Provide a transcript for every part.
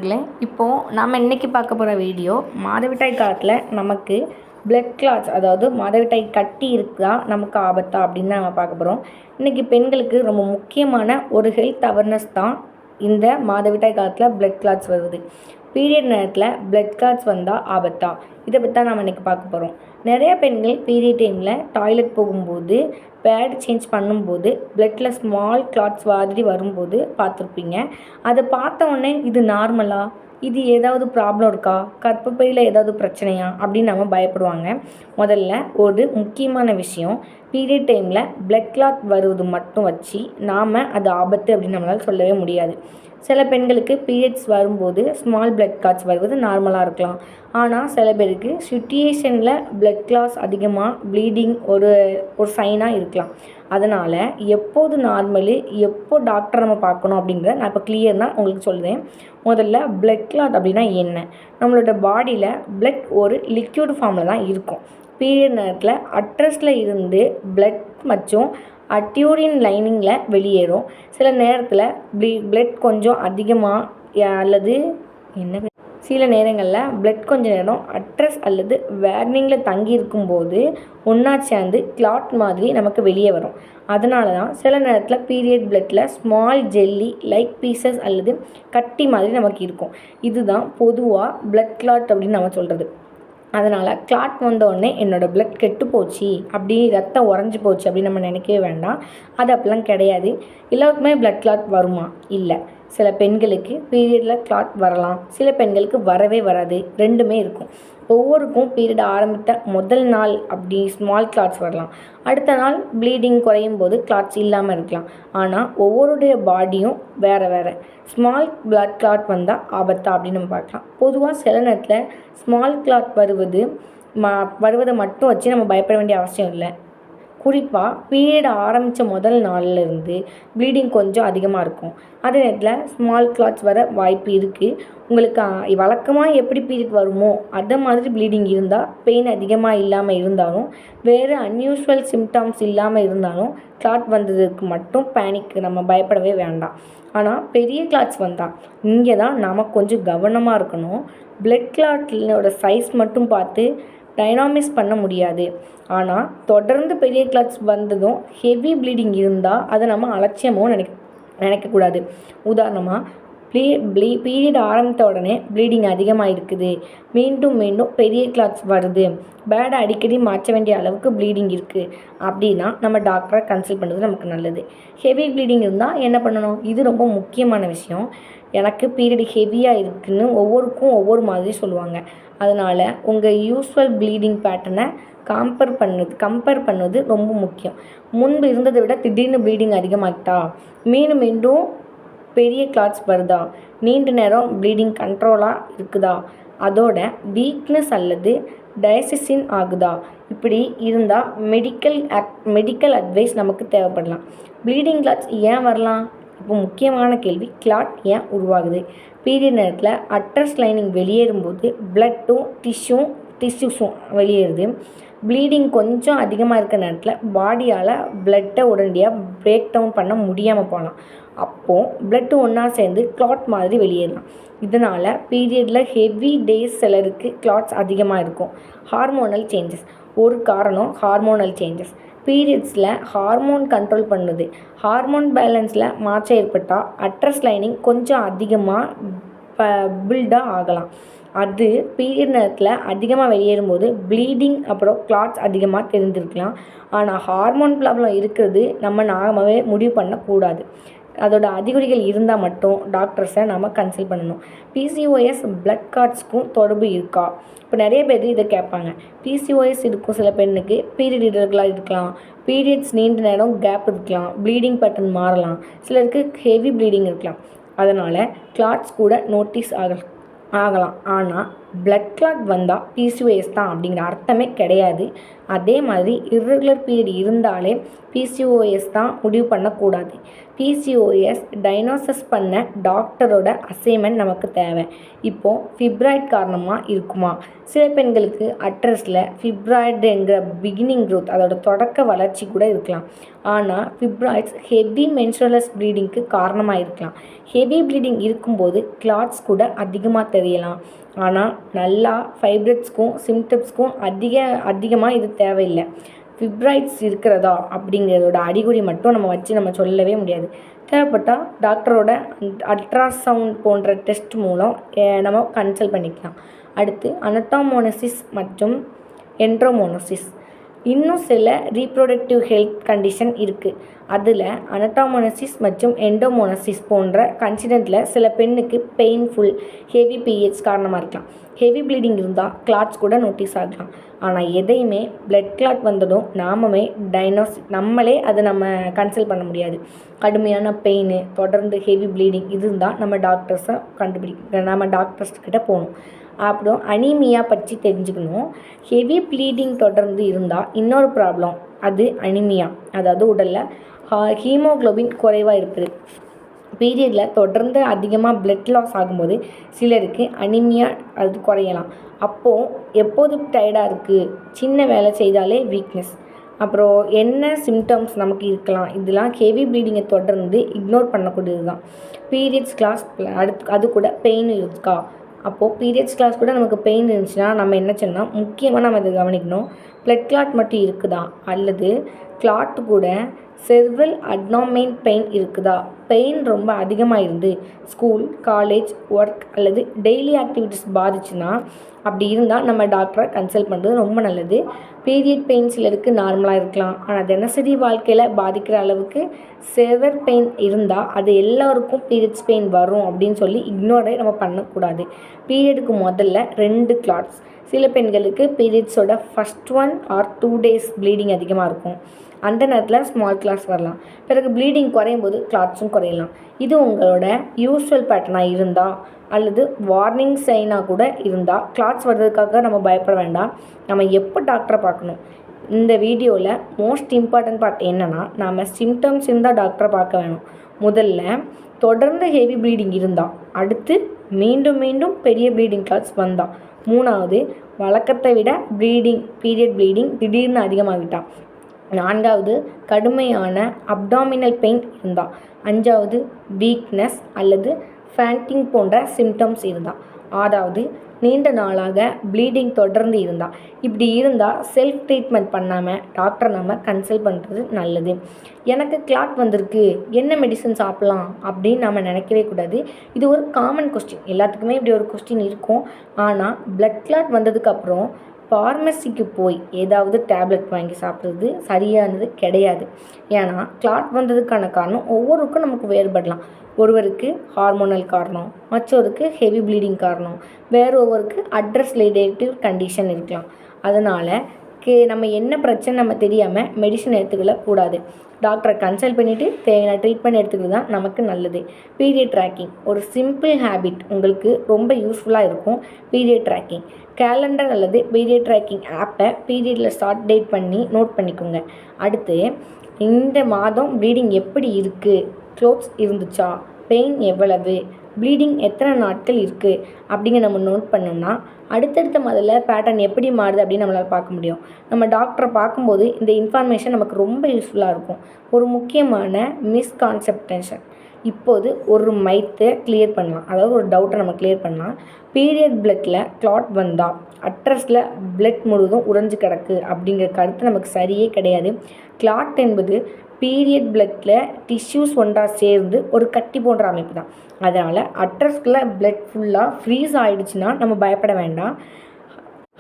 நேயர்களே, இப்போது நாம் இன்றைக்கி பார்க்க போகிற வீடியோ மாதவிடாய் காலத்தில் நமக்கு பிளட் கிளாட்ஸ், அதாவது மாதவிடாய் கட்டி இருக்குதா நமக்கு ஆபத்தா அப்படின்னு நம்ம பார்க்க போகிறோம். இன்றைக்கி பெண்களுக்கு ரொம்ப முக்கியமான ஒரு ஹெல்த் அவேர்னஸ் தான் இந்த மாதவிடாய் காலத்தில் பிளட் கிளாட்ஸ் வருது. பீரியட் நேரத்தில் பிளட் கிளாட்ஸ் வந்தால் ஆபத்தா, இதை பற்றி தான் நம்ம இன்றைக்கி பார்க்க போகிறோம். நிறைய பெண்கள் பீரியட் டைமில் டாய்லெட் போகும்போது பேட் சேஞ்ச் பண்ணும்போது பிளட்டில் ஸ்மால் கிளாட்ஸ் மாதிரி வரும்போது பார்த்துருப்பீங்க. அதை பார்த்த உடனே இது நார்மலா, இது ஏதாவது ப்ராப்ளம் இருக்கா, கர்ப்பப்பையில் ஏதாவது பிரச்சனையா அப்படின்னு நம்ம பயப்படுவாங்க. முதல்ல ஒரு முக்கியமான விஷயம், பீரியட் டைமில் பிளட் கிளாட் வருவது மட்டும் வச்சு நாம் அது ஆபத்து அப்படின்னு நம்மளால் சொல்லவே முடியாது. சில பெண்களுக்கு பீரியட்ஸ் வரும்போது ஸ்மால் பிளட் கிளாட்ஸ் வருவது நார்மலாக இருக்கலாம். ஆனால் சில பேருக்கு சிச்சுவேஷனில் பிளட் கிளாட்ஸ் அதிகமாக ப்ளீடிங் ஒரு சைனாக இருக்கலாம். அதனால் எப்போது நார்மலு, எப்போ டாக்டரை நம்ம பார்க்கணும் அப்படிங்கிறத நான் இப்போ கிளியர்னால் உங்களுக்கு சொல்லுவேன். முதல்ல பிளட் கிளாட் அப்படின்னா என்ன? நம்மளோட பாடியில் பிளட் ஒரு லிக்யூட் ஃபார்மில் தான் இருக்கும். பீரியட் நேரத்தில் அட்ரஸில் இருந்து பிளட் மற்றும் அட்யூரின் லைனிங்கில் வெளியேறும். சில நேரத்தில் பிளட் கொஞ்சம் அதிகமாக அல்லது சில நேரங்களில் பிளட் கொஞ்சம் நேரம் அட்ரஸ் அல்லது வேர்னிங்கில் தங்கி இருக்கும்போது ஒன்றா சேர்ந்து கிளாட் மாதிரி நமக்கு வெளியே வரும். அதனால தான் சில நேரத்தில் பீரியட் பிளட்டில் ஸ்மால் ஜெல்லி லைக் பீசஸ் அல்லது கட்டி மாதிரி நமக்கு இருக்கும். இதுதான் பொதுவாக பிளட் கிளாட் அப்படின்னு நம்ம சொல்கிறது. அதனால் கிளாட் வந்தோடனே என்னோடய பிளட் கெட்டு போச்சு, அப்படி ரத்தம் உறைஞ்சி போச்சு அப்படின்னு நம்ம நினைக்கவே வேண்டாம். அது அப்படிலாம் கிடையாது. எல்லாருக்குமே பிளட் கிளாட் வருமா? இல்லை. சில பெண்களுக்கு பீரியடில் கிளாட் வரலாம், சில பெண்களுக்கு வரவே வராது, ரெண்டுமே இருக்கும். ஒவ்வொருக்கும் பீரியட் ஆரம்பித்த முதல் நாள் அப்படி ஸ்மால் கிளாட்ஸ் வரலாம். அடுத்த நாள் ப்ளீடிங் குறையும் போது கிளாட்ஸ் இல்லாமல் இருக்கலாம். ஆனால் ஒவ்வொருடைய பாடியும் வேறு வேறு. ஸ்மால் பிளட் கிளாட் வந்தால் ஆபத்தா அப்படின்னு நம்ம பார்க்கலாம். பொதுவாக சில நேரத்தில் ஸ்மால் கிளாட் வருவதை மட்டும் வச்சு நம்ம பயப்பட வேண்டிய அவசியம் இல்லை. குறிப்பாக பீரியட் ஆரம்பித்த முதல் நாள்லேருந்து ப்ளீடிங் கொஞ்சம் அதிகமாக இருக்கும். அதே நேரத்தில் ஸ்மால் கிளாட்ஸ் வர வாய்ப்பு இருக்குது. உங்களுக்கு வழக்கமாக எப்படி பீரியட் வருமோ அதை மாதிரி ப்ளீடிங் இருந்தால், பெயின் அதிகமாக இல்லாமல் இருந்தாலும், வேறு அன்யூஷுவல் சிம்டம்ஸ் இல்லாமல் இருந்தாலும் கிளாட் வந்ததுக்கு மட்டும் பேனிக் நம்ம பயப்படவே வேண்டாம். ஆனால் பெரிய கிளாட்ஸ் வந்தால் இங்கே தான் நம்ம கொஞ்சம் கவனமாக இருக்கணும். பிளட் கிளாட்டோட சைஸ் மட்டும் பார்த்து டைனாமிஸ் பண்ண முடியாது. ஆனால் தொடர்ந்து பெரிய கிளாட்ஸ் வந்ததும் ஹெவி ப்ளீடிங் இருந்தால் அதை நம்ம அலட்சியமும் நினைக்கக்கூடாது. உதாரணமாக பீரியட் ஆரம்பித்த உடனே ப்ளீடிங் அதிகமாக இருக்குது, மீண்டும் மீண்டும் பெரிய கிளாட்ஸ் வருது, பேடை அடிக்கடி மாற்ற வேண்டிய அளவுக்கு ப்ளீடிங் இருக்குது அப்படின்னா நம்ம டாக்டரை கன்சல்ட் பண்ணுறது நமக்கு நல்லது. ஹெவி ப்ளீடிங் இருந்தால் என்ன பண்ணணும்? இது ரொம்ப முக்கியமான விஷயம். எனக்கு பீரியட் ஹெவியாக இருக்குதுன்னு ஒவ்வொருக்கும் ஒவ்வொரு மாதிரி சொல்லுவாங்க. அதனால் உங்கள் யூஸ்வல் ப்ளீடிங் பேட்டர்னை கம்பேர் பண்ணுவது ரொம்ப முக்கியம். முன்பு இருந்ததை விட திடீர்னு ப்ளீடிங் அதிகமாகிட்டா, மீண்டும் பெரிய கிளாட்ஸ் வருதா, நீண்ட நேரம் ப்ளீடிங் கண்ட்ரோலாக இருக்குதா, அதோட வீக்னஸ் அல்லது டயசிசின் ஆகுதா, இப்படி இருந்தால் மெடிக்கல் அட்வைஸ் நமக்கு தேவைப்படலாம். ப்ளீடிங் கிளாட்ஸ் ஏன் வரலாம்? இப்போ முக்கியமான கேள்வி, கிளாட் ஏன் உருவாகுது? பீரியட் நேரத்தில் அட்ரஸ் லைனிங் வெளியேறும்போது பிளட்டும் டிஷ்யூஸும் வெளியேறுது. ப்ளீடிங் கொஞ்சம் அதிகமாக இருக்கிற நேரத்தில் பாடியால் பிளட்டை உடனடியாக பிரேக் டவுன் பண்ண முடியாமல் போகலாம். அப்போது பிளட்டு ஒன்றா சேர்ந்து கிளாட் மாதிரி வெளியேறலாம். இதனால் பீரியடில் ஹெவி டேஸ் சிலருக்கு கிளாட்ஸ் அதிகமாக இருக்கும். ஹார்மோனல் சேஞ்சஸ் ஒரு காரணம். ஹார்மோனல் சேஞ்சஸ் பீரியட்ஸில் ஹார்மோன் கண்ட்ரோல் பண்ணுது. ஹார்மோன் பேலன்ஸில் மாற்றம் ஏற்பட்டால் அட்ரஸ் லைனிங் கொஞ்சம் அதிகமாக பில்டாக ஆகலாம். அது பீரியட் நேரத்தில் அதிகமாக வெளியேறும்போது ப்ளீடிங் அப்புறம் கிளாட்ஸ் அதிகமாக தெரிஞ்சிருக்கலாம். ஆனால் ஹார்மோன் ப்ராப்ளம் இருக்கிறது நாமவே முடிவு பண்ணக்கூடாது. அதோட அறிகுறிகள் இருந்தால் மட்டும் டாக்டர்ஸை நம்ம கன்சல்ட் பண்ணணும். பிசிஓஎஸ் பிளட் கிளாட்ஸ்க்கும் தொடர்பு இருக்கா? இப்போ நிறைய பேர் இதை கேட்பாங்க. பிசிஓஎஸ் இருக்கும் சில பெண்ணுக்கு, பீரியட் இரெகுலராக இருக்கலாம், பீரியட்ஸ் நீண்ட நேரம் கேப் இருக்கலாம், ப்ளீடிங் பேட்டர்ன் மாறலாம், சிலருக்கு ஹெவி ப்ளீடிங் இருக்கலாம். அதனால் கிளாட்ஸ் கூட நோட்டீஸ் ஆகலாம். ஆனால் பிளட் கிளாட் வந்தால் பிசிஓஎஸ் தான் அப்படிங்கிற அர்த்தமே கிடையாது. அதே மாதிரி இர்ரெகுலர் பீரியட் இருந்தாலே பிசிஓஎஸ் தான் முடிவு பண்ணக்கூடாது. பிசிஓஎஸ் டயக்னோசிஸ் பண்ண டாக்டரோட அசைன்மெண்ட் நமக்கு தேவை. இப்போது ஃபிப்ராய்ட் காரணமாக இருக்குமா? சில பெண்களுக்கு அட்ரஸில் ஃபிப்ராய்டுங்கிற பிகினிங் க்ரோத், அதோட தொடக்க வளர்ச்சி கூட இருக்கலாம். ஆனால் ஃபிப்ராய்ட்ஸ் ஹெவி மென்ஸ்ட்ரல் ப்ளீடிங்க்கு காரணமாக இருக்கலாம். ஹெவி ப்ளீடிங் இருக்கும்போது கிளாட்ஸ் கூட அதிகமாக தெரியலாம். ஆனால் நல்லா ஃபைப்ரட்ஸ்க்கும் சிம்டம்ஸ்க்கும் அதிகமாக இது தேவையில்லை. ஃபிப்ராய்ட்ஸ் இருக்கிறதா அப்படிங்கிறதோட அறிகுறி மட்டும் நம்ம சொல்லவே முடியாது. தேவைப்பட்டால் டாக்டரோட அல்ட்ராசவுண்ட் போன்ற டெஸ்ட் மூலம் நம்ம கன்சல்ட் பண்ணிக்கலாம். அடுத்து அனடாமோனசிஸ் மற்றும் என்ட்ரோமோனசிஸ். இன்னும் சில ரீப்ரொடக்டிவ் ஹெல்த் கண்டிஷன் இருக்குது. அதில் அனடாமோனசிஸ் மற்றும் எண்டோமோனசிஸ் போன்ற கன்சிடென்ட்டில் சில பெண்ணுக்கு பெயின்ஃபுல் ஹெவி பீரியட்ஸ் காரணமாக இருக்கலாம். ஹெவி ப்ளீடிங் இருந்தால் கிளாட்ஸ் கூட நோட்டீஸ் ஆகலாம். ஆனால் எதையுமே பிளட் கிளாட் வந்ததும் நம்மளே அதை நம்ம கன்சல்ட் பண்ண முடியாது. கடுமையான பெயின், தொடர்ந்து ஹெவி ப்ளீடிங் இது இருந்தால் நம்ம டாக்டர்ஸ்கிட்ட போகணும். அப்புறம் அனீமியா பற்றி தெரிஞ்சுக்கணும். ஹெவி ப்ளீடிங் தொடர்ந்து இருந்தால் இன்னொரு ப்ராப்ளம், அது அனீமியா, அதாவது உடலில் ஹீமோக்ளோபின் குறைவாக இருப்பது. பீரியடில் தொடர்ந்து அதிகமாக பிளட் லாஸ் ஆகும்போது சிலருக்கு அனீமியா அது குறையலாம். அப்போது எப்போதும் டயர்டாக இருக்குது, சின்ன வேலை செய்தாலே வீக்னஸ், அப்புறம் என்ன சிம்டம்ஸ் நமக்கு இருக்கலாம், இதெல்லாம் ஹெவி ப்ளீடிங்கை தொடர்ந்து இக்னோர் பண்ணக்கூடியது தான். பீரியட்ஸ் கிளாஸ் அது கூட பெயின் இருக்கா? அப்போது பீரியட்ஸ் கிளாஸ் கூட நமக்கு பெயின் இருந்துச்சுன்னா நம்ம என்ன சொன்னால் முக்கியமாக நம்ம இதை கவனிக்கணும். பிளட் கிளாட் மட்டும் இருக்குதா அல்லது கிளாட் கூட செர்வல் அப்டாமினல் பெயின் இருக்குதா? பெயின் ரொம்ப அதிகமாக இருந்து ஸ்கூல், காலேஜ், ஒர்க் அல்லது டெய்லி ஆக்டிவிட்டிஸ் பாதிச்சுன்னா அப்படி இருந்தால் நம்ம டாக்டரை கன்சல்ட் பண்ணுறது ரொம்ப நல்லது. பீரியட் பெயின் சிலருக்கு நார்மலாக இருக்கலாம். ஆனால் தினசரி வாழ்க்கையில் பாதிக்கிற அளவுக்கு செவர் பெயின் இருந்தால் அது எல்லாருக்கும் பீரியட்ஸ் பெயின் வரும் அப்படின்னு சொல்லி இக்னோரே நம்ம பண்ணக்கூடாது. பீரியடுக்கு முதல்ல 2 கிளாட்ஸ். சில பெண்களுக்கு பீரியட்ஸோட ஃபஸ்ட் 1 or 2 days ப்ளீடிங் அதிகமாக இருக்கும். அந்த நேரத்தில் ஸ்மால் கிளாட்ஸ் வரலாம். பிறகு ப்ளீடிங் குறையும் போது கிளாட்ஸும் குறையலாம். இது உங்களோட யூஸ்வல் பேட்டர்னாக இருந்தால் அல்லது வார்னிங் சைனாக கூட இருந்தால் கிளாட்ஸ் வர்றதுக்காக நம்ம பயப்பட வேண்டாம். நம்ம எப்போ டாக்டரை பார்க்கணும்? இந்த வீடியோவில் மோஸ்ட் இம்பார்ட்டன்ட் பார்ட் என்னென்னா, நம்ம சிம்டம்ஸ் இருந்தால் டாக்டரை பார்க்க வேணும். முதல்ல தொடர்ந்து ஹெவி ப்ளீடிங் இருந்தால், அடுத்து மீண்டும் பெரிய ப்ளீடிங் கிளாட்ஸ் வந்தால், 3வது வழக்கத்தை விட பீரியட் ப்ளீடிங் திடீர்னு அதிகமாகிட்டால், 4வது கடுமையான அப்டாமினல் பெயின் இருந்தால், 5வது வீக்னஸ் அல்லது ஃபேண்டிங் போன்ற சிம்டம்ஸ் இருந்தால், 6வது நீண்ட நாளாக ப்ளீடிங் தொடர்ந்து இருந்தால். இப்படி இருந்தால் செல்ஃப் ட்ரீட்மெண்ட் பண்ணாமல் டாக்டரை நம்ம கன்சல்ட் பண்ணுறது நல்லது. எனக்கு கிளாட் வந்திருக்கு, என்ன மெடிசன் சாப்பிட்லாம் அப்படின்னு நம்ம நினைக்கவே கூடாது. இது ஒரு காமன் கொஸ்டின், எல்லாத்துக்குமே இப்படி ஒரு கொஸ்டின் இருக்கும். ஆனால் பிளட் கிளாட் வந்ததுக்கப்புறம் ஃபார்மசிக்கு போய் ஏதாவது டேப்லெட் வாங்கி சாப்பிட்றது சரியானது கிடையாது. ஏன்னா கிளாட் வந்ததுக்கான காரணம் ஒவ்வொருக்கும் நமக்கு வேறுபடலாம். ஒருவருக்கு ஹார்மோனல் காரணம், மற்றொருக்கு ஹெவி ப்ளீடிங் காரணம், ஒருவருக்கு அட்ரஸ் ரிலேட்டிவ் கண்டிஷன் இருக்கலாம். அதனால் நம்ம என்ன பிரச்சனை நம்ம தெரியாமல் மெடிசன் எடுத்துக்கக்கூடாது. டாக்டரை கன்சல்ட் பண்ணிவிட்டு தேவையான ட்ரீட்மெண்ட் எடுத்துக்கிறது தான் நமக்கு நல்லது. பீரியட் ட்ராக்கிங் ஒரு சிம்பிள் ஹேபிட், உங்களுக்கு ரொம்ப யூஸ்ஃபுல்லாக இருக்கும். பீரியட் ட்ராக்கிங் கேலண்டர் அல்லது பீரியட் ட்ராக்கிங் ஆப்பை பீரியடில் ஸ்டார்ட் டேட் பண்ணி நோட் பண்ணிக்கோங்க. அடுத்து இந்த மாதம் ப்ளீடிங் எப்படி இருக்குது, க்ளோத்ஸ் இருந்துச்சா, பெயின் எவ்வளவு, ப்ளீடிங் எத்தனை நாட்கள் இருக்குது அப்படிங்க நம்ம நோட் பண்ணோம்னா அடுத்தடுத்த முதல்ல பேட்டர்ன் எப்படி மாறுது அப்படின்னு நம்மளால் பார்க்க முடியும். நம்ம டாக்டரை பார்க்கும்போது இந்த இன்ஃபர்மேஷன் நமக்கு ரொம்ப யூஸ்ஃபுல்லாக இருக்கும். ஒரு முக்கியமான மிஸ்கான்செப்டேஷன், இப்போது ஒரு மைத்தை கிளியர் பண்ணலாம், அதாவது ஒரு டவுட்டை நம்ம கிளியர் பண்ணலாம். பீரியட் பிளட்டில் கிளாட் வந்தால் அட்ரஸில் பிளட் முழுவதும் உறைஞ்சு கிடக்கு அப்படிங்கிற கருத்து நமக்கு சரியே கிடையாது. கிளாட் என்பது பீரியட் பிளட்டில் டிஷ்யூஸ் ஒன்றாக சேர்ந்து ஒரு கட்டி போன்ற அமைப்பு தான். அதனால் அட்ரஸ்குள்ளே பிளட் ஃபுல்லாக ஃப்ரீஸ் ஆகிடுச்சுன்னா நம்ம பயப்பட வேண்டாம்.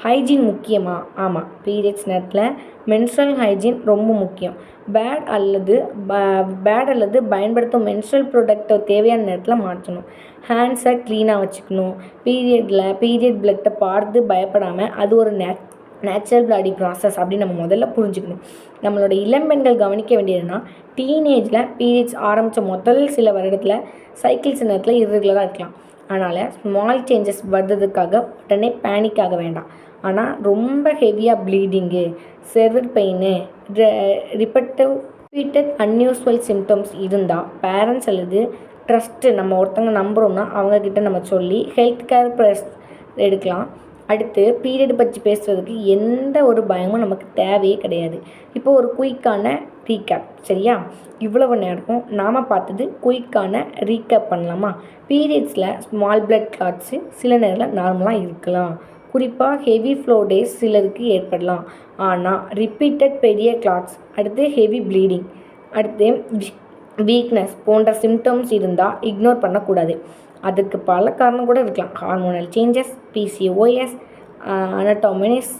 ஹைஜீன் முக்கியமா? ஆமாம், பீரியட்ஸ் நேரத்தில் மென்ஸ்ட்ரல் ஹைஜீன் ரொம்ப முக்கியம். பேட் அல்லது பயன்படுத்தும் மென்ஸ்ட்ரல் ப்ராடக்ட்டை தேவையான நேரத்தில் மாற்றணும். ஹேண்ட்ஸை க்ளீனாக வச்சுக்கணும். பீரியட் பிளட்டை பார்த்து பயப்படாமல் அது ஒரு நேச்சுரல் பாடி ப்ராசஸ் அப்படின்னு நம்ம முதல்ல புரிஞ்சுக்கணும். நம்மளோட இளம்பெண்கள் கவனிக்க வேண்டியதுன்னா, டீனேஜில் பீரியட்ஸ் ஆரம்பித்த முதல் சில வருடத்தில் சைக்கிள்ஸ் நேரத்தில் இர்ரெகுலராக இருக்கலாம். அதனால் ஸ்மால் சேஞ்சஸ் வர்றதுக்காக உடனே பேனிக் ஆக வேண்டாம். ஆனால் ரொம்ப ஹெவியாக bleeding, server pain, repeated unusual symptoms இருந்தால் பேரண்ட்ஸ் அல்லது ட்ரஸ்ட்டு நம்ம ஒருத்தவங்க நம்புகிறோம்னா அவங்கக்கிட்ட நம்ம சொல்லி ஹெல்த் கேர் எடுக்கலாம். அடுத்து பீரியட் பற்றி பேசுகிறதுக்கு எந்த ஒரு பயமும் நமக்கு தேவையே கிடையாது. இப்போ ஒரு குயிக்கான ரீகேப், சரியா? இவ்வளவு நேரம் நாம் பார்த்தது குயிக்கான ரீகேப் பண்ணலாமா? பீரியட்ஸில் ஸ்மால் பிளட் கிளாட்ஸு சில நேரம் நார்மலாக இருக்கலாம். குறிப்பாக ஹெவி ஃப்ளோ டேஸ் சிலருக்கு ஏற்படலாம். ஆனால் ரிப்பீட்டட் பெரிய கிளாட்ஸ், அடுத்து ஹெவி ப்ளீடிங், அடுத்து வீக்னஸ் போன்ற சிம்டம்ஸ் இருந்தால் இக்னோர் பண்ணக்கூடாது. அதுக்கு பல காரணம் கூட இருக்கலாம். ஹார்மோனல் சேஞ்சஸ், பிசிஓஎஸ், அனட்டோமினிஸ்,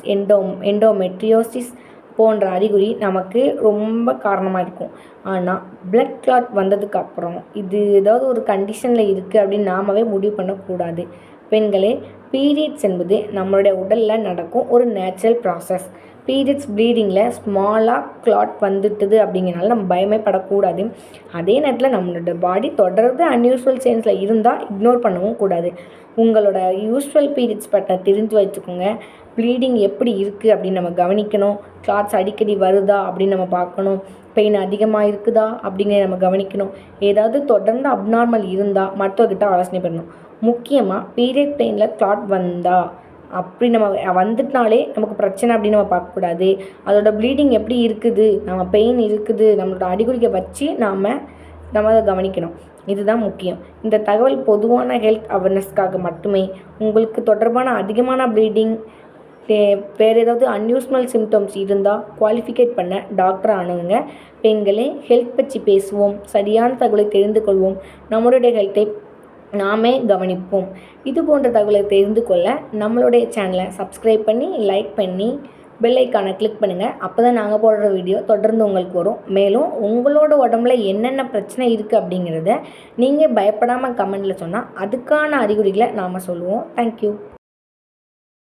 எண்டோமெட்ரியோசிஸ் போன்ற அறிகுறி நமக்கு ரொம்ப காரணமாக இருக்கும். ஆனால் பிளட் கிளாட் வந்ததுக்கப்புறம் இது ஏதாவது ஒரு கண்டிஷனில் இருக்குது அப்படின்னு நாமவே முடிவு பண்ணக்கூடாது. பெண்களே, பீரியட்ஸ் என்பது நம்மளுடைய உடலில் நடக்கும் ஒரு நேச்சுரல் ப்ராசஸ். பீரியட்ஸ் ப்ளீடிங்கில் ஸ்மாலாக கிளாட் வந்துட்டுது அப்படிங்கிறனால நம்ம பயமே படக்கூடாது. அதே நேரத்தில் நம்மளோட பாடி தொடர்ந்து அன்யூஸ்வல் சேஞ்சில் இருந்தால் இக்னோர் பண்ணவும் கூடாது. உங்களோட யூஸ்வல் பீரியட்ஸ் பேட்டர்ன் தெரிஞ்சு வச்சுக்கோங்க. ப்ளீடிங் எப்படி இருக்குது அப்படின்னு நம்ம கவனிக்கணும். கிளாட்ஸ் அடிக்கடி வருதா அப்படின்னு நம்ம பார்க்கணும். பெயின் அதிகமாக இருக்குதா அப்படிங்கிறத நம்ம கவனிக்கணும். ஏதாவது தொடர்ந்து அப்நார்மல் இருந்தால் மருத்துவர்கிட்ட ஆலோசனை பண்ணணும். முக்கியமாக பீரியட் பெயினில் கிளாட் வந்தா அப்படி நம்ம வந்துட்டாலே நமக்கு பிரச்சனை அப்படின்னு நம்ம பார்க்கக்கூடாது. அதோட ப்ளீடிங் எப்படி இருக்குது, நம்ம பெயின் இருக்குது, நம்மளோட அறிகுறியை வச்சு நம்ம அதை கவனிக்கணும். இதுதான் முக்கியம். இந்த தகவல் பொதுவான ஹெல்த் அவேர்னஸ்க்காக மட்டுமே. உங்களுக்கு தொடர்பான அதிகமான ப்ளீடிங், வேறு ஏதாவது அன்யூஸ்வல் சிம்டம்ஸ் இருந்தால் குவாலிஃபிகேட் பண்ண டாக்டரை அணுகுங்க. பெண்களே, ஹெல்த் பற்றி பேசுவோம், சரியான தகவலை தெரிந்து கொள்வோம், நம்மளுடைய ஹெல்த்தை நாமே கவனிப்போம். இது போன்ற தகவலை தெரிந்து கொள்ள நம்மளுடைய சேனலை சப்ஸ்கிரைப் பண்ணி, லைக் பண்ணி, பெல் ஐக்கானை கிளிக் பண்ணுங்கள். அப்போ தான் நாங்கள் போடுற வீடியோ தொடர்ந்து உங்களுக்கு வரும். மேலும் உங்களோட உடம்புல என்னென்ன பிரச்சனை இருக்குது அப்படிங்கிறத நீங்கள் பயப்படாமல் கமெண்டில் சொன்னால் அதுக்கான அறிகுறிகளை நாம் சொல்லுவோம். தேங்க்யூ.